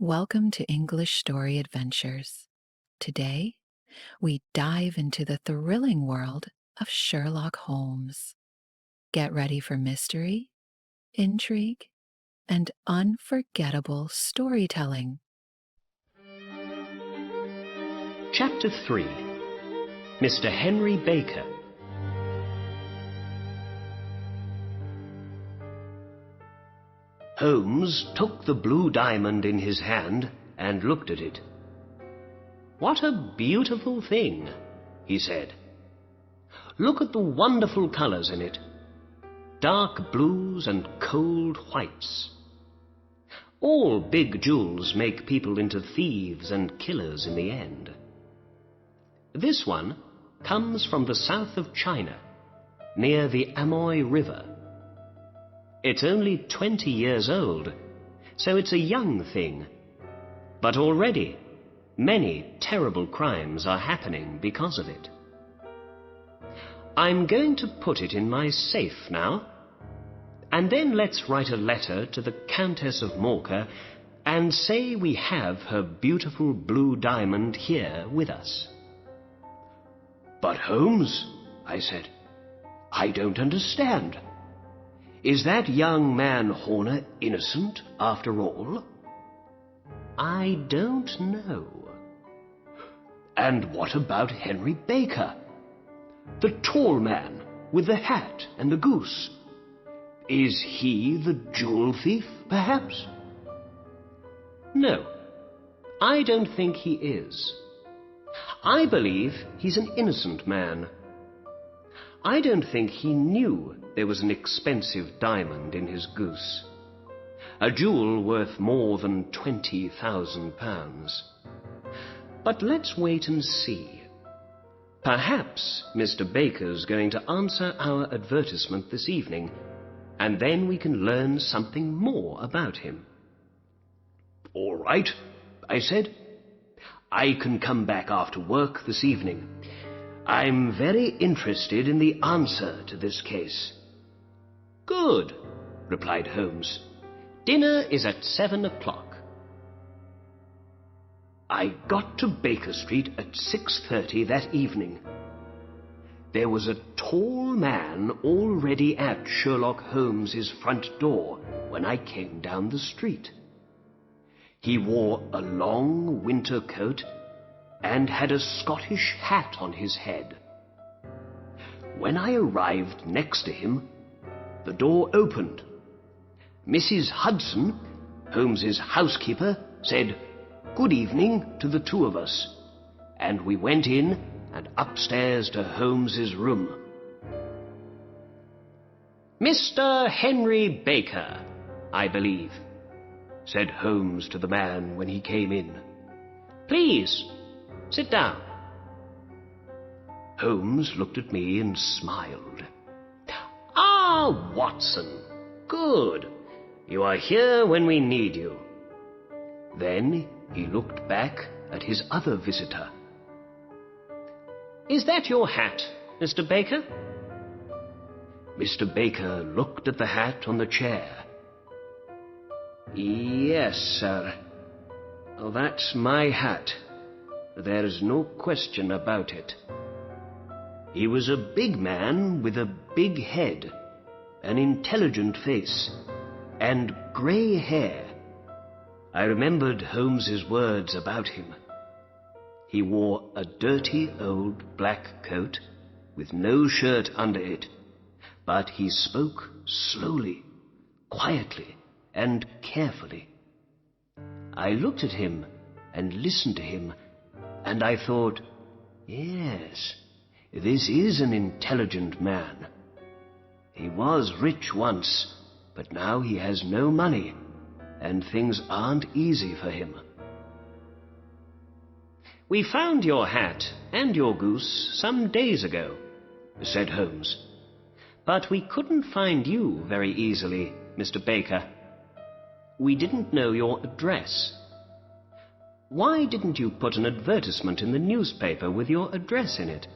Welcome to English Story Adventures. Today, we dive into the thrilling world of Sherlock Holmes. Get ready for mystery, intrigue, and unforgettable storytelling. Chapter 3. Mr. Henry Baker. Holmes took the blue diamond in his hand and looked at it. "What a beautiful thing," he said. "Look at the wonderful colours in it. Dark blues and cold whites. All big jewels make people into thieves and killers in the end. This one comes from the south of China, near the Amoy River. It's only 20 years old, so it's a young thing. But already, many terrible crimes are happening because of it. I'm going to put it in my safe now, and then let's write a letter to the Countess of Morcar and say we have her beautiful blue diamond here with us." "But Holmes," I said, "I don't understand. Is that young man Horner innocent after all?" "I don't know." "And what about Henry Baker? The tall man with the hat and the goose. Is he the jewel thief, perhaps?" "No, I don't think he is. I believe he's an innocent man. I don't think he knew there was an expensive diamond in his goose. A jewel worth more than £20,000. But let's wait and see. Perhaps Mr. Baker's going to answer our advertisement this evening, and then we can learn something more about him." "All right," I said. "I can come back after work this evening. I'm very interested in the answer to this case." "Good," replied Holmes. "Dinner is at 7 o'clock. I got to Baker Street at 6:30 that evening. There was a tall man already at Sherlock Holmes's front door when I came down the street. He wore a long winter coat and had a Scottish hat on his head. When I arrived next to him, the door opened. Mrs. Hudson, Holmes's housekeeper, said, 'Good evening' to the two of us, and we went in and upstairs to Holmes's room." "Mr. Henry Baker, I believe," said Holmes to the man when he came in. "Please, sit down." Holmes looked at me and smiled. "Ah, Watson, good. You are here when we need you." Then he looked back at his other visitor. "Is that your hat, Mr. Baker?" Mr. Baker looked at the hat on the chair. "Yes, sir. That's my hat. There's no question about it." He was a big man with a big head, an intelligent face, and grey hair. I remembered Holmes's words about him. He wore a dirty old black coat with no shirt under it, but he spoke slowly, quietly, and carefully. I looked at him and listened to him, and I thought, yes, this is an intelligent man. He was rich once, but now he has no money, and things aren't easy for him. "We found your hat and your goose some days ago," said Holmes. "But we couldn't find you very easily, Mr. Baker. We didn't know your address. Why didn't you put an advertisement in the newspaper with your address in it?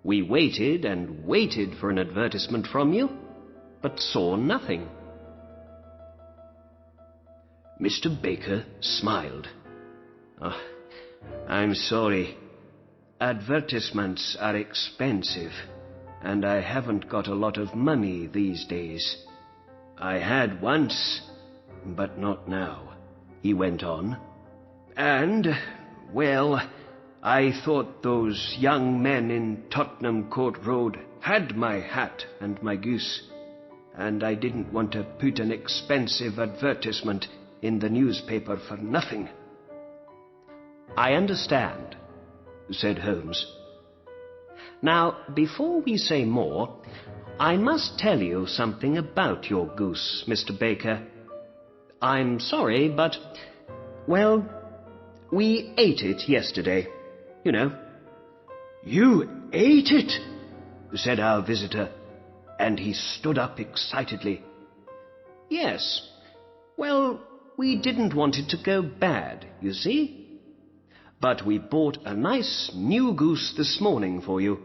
We waited and waited for an advertisement from you, but saw nothing." Mr. Baker smiled. "Oh, I'm sorry. Advertisements are expensive, and I haven't got a lot of money these days. I had once, but not now," he went on. "And, well, I thought those young men in Tottenham Court Road had my hat and my goose, and I didn't want to put an expensive advertisement in the newspaper for nothing." "I understand," said Holmes. "Now, before we say more, I must tell you something about your goose, Mr. Baker. I'm sorry, but, well, we ate it yesterday, you know." "You ate it?" said our visitor, and he stood up excitedly. "Yes. Well, we didn't want it to go bad, you see. But we bought a nice new goose this morning for you.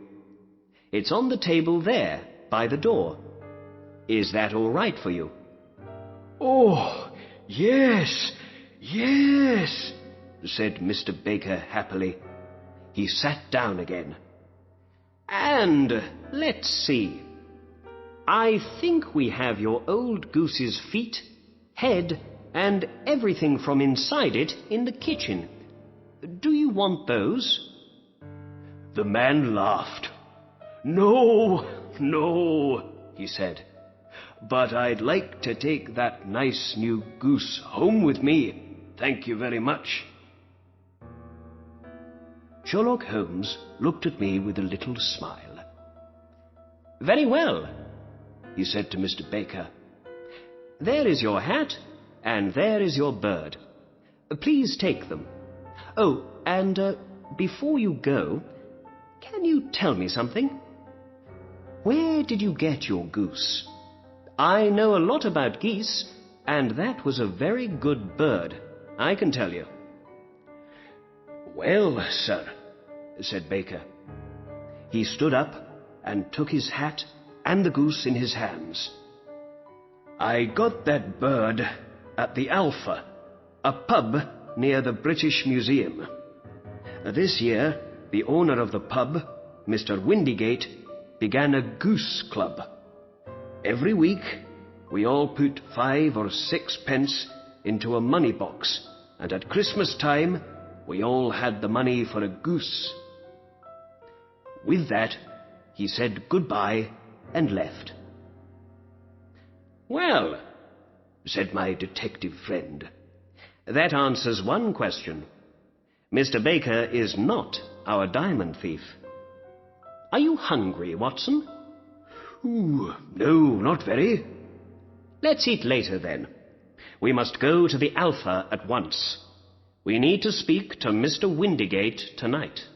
It's on the table there, by the door. Is that all right for you?" "Oh, yes, yes," said Mr. Baker happily. He sat down again. "And let's see. I think we have your old goose's feet, head, and everything from inside it in the kitchen. Do you want those?" The man laughed. "No, no," he said. "But I'd like to take that nice new goose home with me. Thank you very much." Sherlock Holmes looked at me with a little smile. "Very well," he said to Mr. Baker. "There is your hat, and there is your bird. Please take them. Oh, and before you go, can you tell me something? Where did you get your goose? I know a lot about geese, and that was a very good bird, I can tell you." "Well, sir," said Baker. He stood up and took his hat and the goose in his hands. "I got that bird at the Alpha, a pub near the British Museum. This year, the owner of the pub, Mr. Windygate, began a goose club. Every week, we all put 5 or 6 pence into a money box, and at Christmas time, we all had the money for a goose." With that, he said goodbye and left. "Well," said my detective friend, "that answers one question. Mr. Baker is not our diamond thief. Are you hungry, Watson?" "Ooh, no, not very." "Let's eat later, then. We must go to the Alpha at once. We need to speak to Mr. Windygate tonight."